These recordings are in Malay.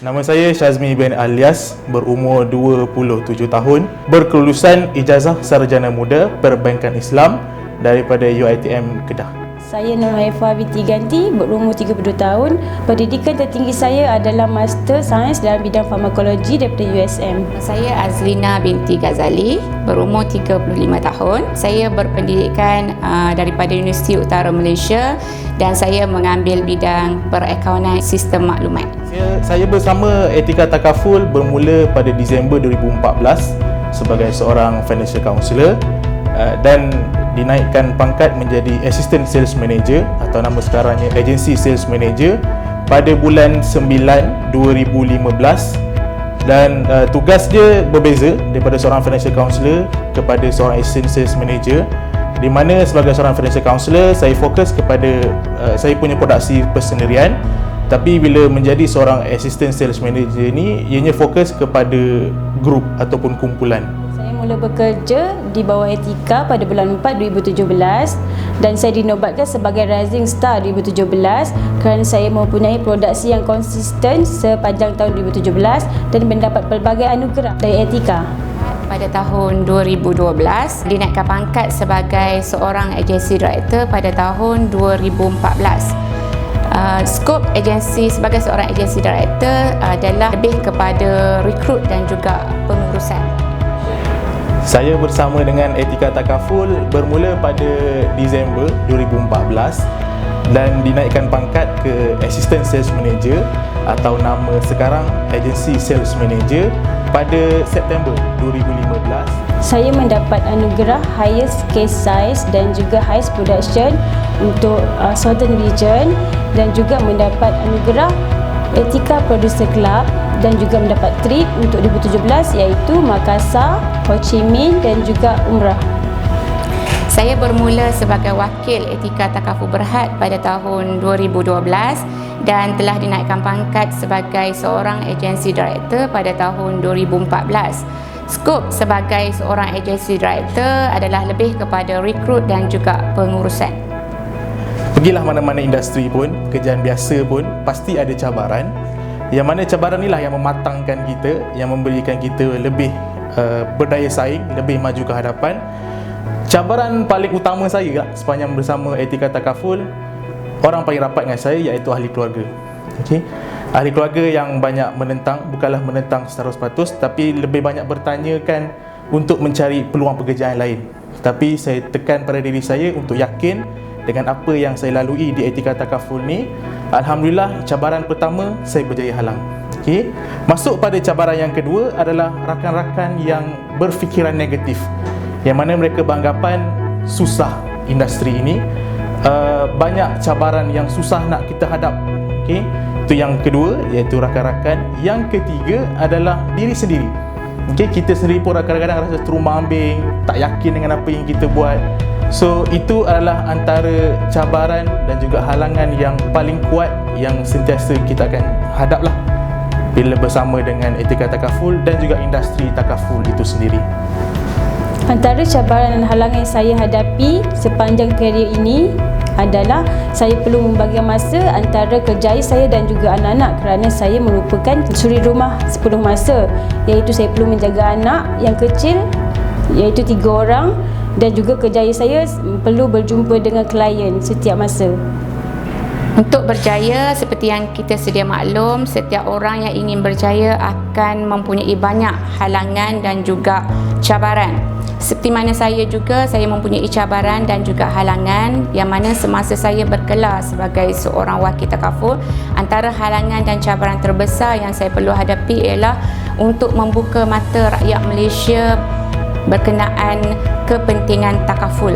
Nama saya Syazmi bin Alias, berumur 27 tahun, berkelulusan Ijazah Sarjana Muda Perbankan Islam daripada UiTM Kedah. Saya Nur Haifah binti Ganti, berumur 32 tahun. Pendidikan tertinggi saya adalah Master Sains dalam bidang farmakologi daripada USM. Saya Azlina binti Ghazali, berumur 35 tahun. Saya berpendidikan daripada Universiti Utara Malaysia dan saya mengambil bidang perakaunan sistem maklumat. Saya bersama Etika Takaful bermula pada Disember 2014 sebagai seorang financial counselor dan dinaikkan pangkat menjadi Assistant Sales Manager atau nama sekarangnya Agency Sales Manager pada bulan 9 2015, dan tugas dia berbeza daripada seorang financial counselor kepada seorang Assistant Sales Manager, di mana sebagai seorang financial counselor saya fokus kepada saya punya produksi persendirian, tapi bila menjadi seorang Assistant Sales Manager ni ianya fokus kepada grup ataupun kumpulan. Mula bekerja di bawah Etika pada bulan 4 2017 dan saya dinobatkan sebagai Rising Star 2017 kerana saya mempunyai produksi yang konsisten sepanjang tahun 2017 dan mendapat pelbagai anugerah dari Etika. Pada tahun 2012 dinaikkan pangkat sebagai seorang agency director pada tahun 2014. Skop agensi sebagai seorang agency director adalah lebih kepada rekrut dan juga pengurusan. Saya bersama dengan Etika Takaful bermula pada Disember 2014 dan dinaikkan pangkat ke Assistant Sales Manager atau nama sekarang Agency Sales Manager pada September 2015. Saya mendapat anugerah Highest Case Size dan juga Highest Production untuk Southern Region dan juga mendapat anugerah Etika Producer Club dan juga mendapat trip untuk 2017 iaitu Makassar, Ho Chi Minh dan juga Umrah. Saya bermula sebagai wakil Etika Takaful Berhad pada tahun 2012 dan telah dinaikkan pangkat sebagai seorang agency director pada tahun 2014. Skop sebagai seorang agency director adalah lebih kepada rekrut dan juga pengurusan. Pergilah mana-mana industri pun, pekerjaan biasa pun pasti ada cabaran. Yang mana cabaran inilah yang mematangkan kita, yang memberikan kita lebih berdaya saing, lebih maju ke hadapan. Cabaran paling utama saya sepanjang bersama Etika Takaful, orang paling rapat dengan saya iaitu ahli keluarga. Okay? Ahli keluarga yang banyak menentang, bukanlah menentang secara sepatus, tapi lebih banyak bertanyakan untuk mencari peluang pekerjaan lain. Tapi saya tekan pada diri saya untuk yakin dengan apa yang saya lalui di Etika Takaful ni, alhamdulillah cabaran pertama saya berjaya halang. Okey. Masuk pada cabaran yang kedua adalah rakan-rakan yang berfikiran negatif, yang mana mereka beranggapan susah industri ini, banyak cabaran yang susah nak kita hadap. Okey. Itu yang kedua, iaitu rakan-rakan. Yang ketiga adalah diri sendiri. Okey, kita sendiri pun kadang-kadang rasa terumbang-ambing, tak yakin dengan apa yang kita buat. So itu adalah antara cabaran dan juga halangan yang paling kuat yang sentiasa kita akan hadaplah bila bersama dengan Etika Takaful dan juga industri takaful itu sendiri. Antara cabaran dan halangan yang saya hadapi sepanjang karier ini adalah saya perlu membagi masa antara kerjaya saya dan juga anak-anak kerana saya merupakan suri rumah sepenuh masa, iaitu saya perlu menjaga anak yang kecil iaitu 3 orang dan juga kerjaya saya perlu berjumpa dengan klien setiap masa. Untuk berjaya, seperti yang kita sedia maklum, setiap orang yang ingin berjaya akan mempunyai banyak halangan dan juga cabaran. Seperti mana saya juga, saya mempunyai cabaran dan juga halangan, yang mana semasa saya berkelas sebagai seorang wakil takaful, antara halangan dan cabaran terbesar yang saya perlu hadapi ialah untuk membuka mata rakyat Malaysia berkenaan kepentingan takaful.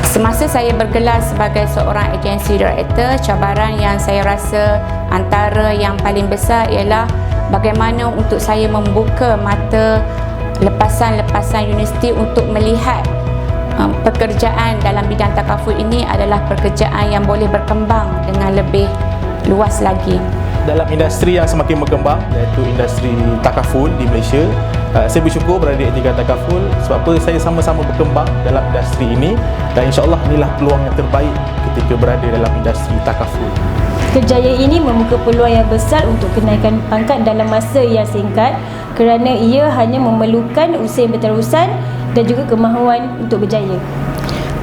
Semasa saya bergelar sebagai seorang agency director, cabaran yang saya rasa antara yang paling besar ialah bagaimana untuk saya membuka mata lepasan-lepasan universiti untuk melihat pekerjaan dalam bidang takaful ini adalah pekerjaan yang boleh berkembang dengan lebih luas lagi. Dalam industri yang semakin berkembang, iaitu industri takaful di Malaysia, Saya bersyukur berada di Etika Takaful sebab apa saya sama-sama berkembang dalam industri ini, dan insya-Allah inilah peluang yang terbaik ketika berada dalam industri takaful. Kejayaan ini membuka peluang yang besar untuk kenaikan pangkat dalam masa yang singkat kerana ia hanya memerlukan usaha yang berterusan dan juga kemahuan untuk berjaya.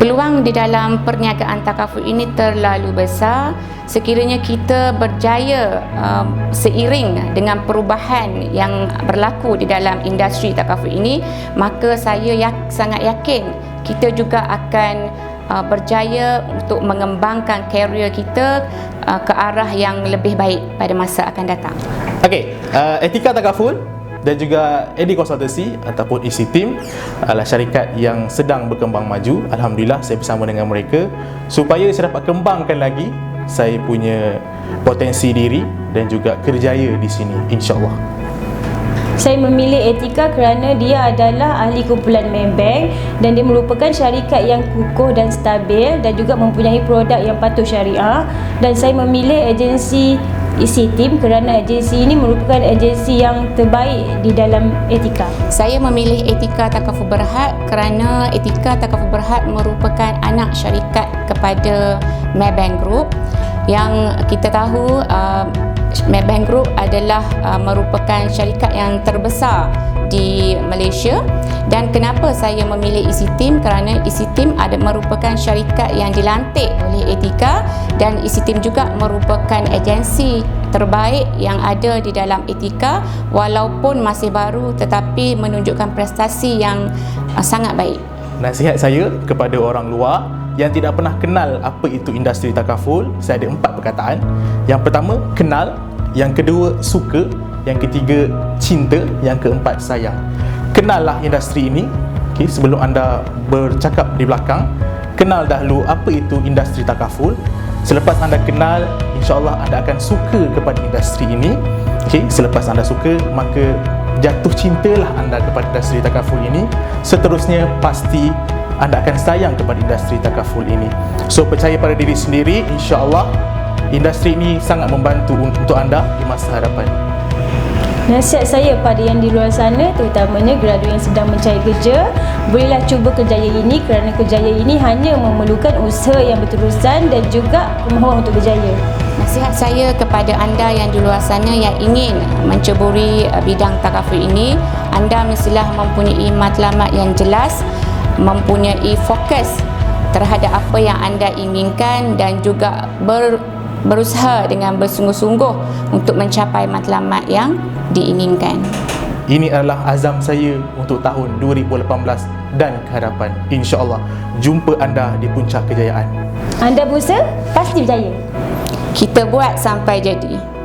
Peluang di dalam perniagaan takaful ini terlalu besar. Sekiranya kita berjaya seiring dengan perubahan yang berlaku di dalam industri takaful ini, maka saya sangat yakin kita juga akan berjaya untuk mengembangkan karier kita ke arah yang lebih baik pada masa akan datang. Okey, Etika Takaful dan juga Edi Consultancy ataupun EC Team adalah syarikat yang sedang berkembang maju. Alhamdulillah saya bersama dengan mereka supaya saya dapat kembangkan lagi saya punya potensi diri dan juga kerjaya di sini, insya-Allah. Saya memilih Etika kerana dia adalah ahli kumpulan Maybank dan dia merupakan syarikat yang kukuh dan stabil dan juga mempunyai produk yang patuh syariah. Dan saya memilih agensi EC Team kerana agensi ini merupakan agensi yang terbaik di dalam Etika. Saya memilih Etika Takaful Berhad kerana Etika Takaful Berhad merupakan anak syarikat kepada Maybank Group. Yang kita tahu Maybank Group adalah merupakan syarikat yang terbesar di Malaysia. Dan kenapa saya memilih EC Team? Kerana EC Team merupakan syarikat yang dilantik oleh Etika, dan EC Team juga merupakan agensi terbaik yang ada di dalam Etika, walaupun masih baru tetapi menunjukkan prestasi yang sangat baik. Nasihat saya kepada orang luar yang tidak pernah kenal apa itu industri takaful, saya ada 4 perkataan. Yang pertama, kenal. Yang kedua, suka. Yang ketiga, cinta. Yang keempat, sayang. Kenallah industri ini, okay, sebelum anda bercakap di belakang. Kenal dahulu apa itu industri takaful. Selepas anda kenal, insya-Allah anda akan suka kepada industri ini. Okay, selepas anda suka, maka jatuh cintalah anda kepada industri takaful ini. Seterusnya pasti anda akan sayang kepada industri takaful ini. So percaya pada diri sendiri, insya-Allah industri ini sangat membantu untuk anda di masa hadapan. Nasihat saya pada yang di luar sana, terutamanya graduan yang sedang mencari kerja, bolehlah cuba kejayaan ini kerana kejayaan ini hanya memerlukan usaha yang berterusan dan juga kemahuan untuk berjaya. Nasihat saya kepada anda yang di luar sana yang ingin menceburi bidang takaful ini, anda mestilah mempunyai matlamat yang jelas, mempunyai fokus terhadap apa yang anda inginkan dan juga berusaha dengan bersungguh-sungguh untuk mencapai matlamat yang diinginkan. Ini adalah azam saya untuk tahun 2018 dan ke hadapan. InsyaAllah jumpa anda di puncak kejayaan. Anda berusaha, pasti berjaya. Kita buat sampai jadi.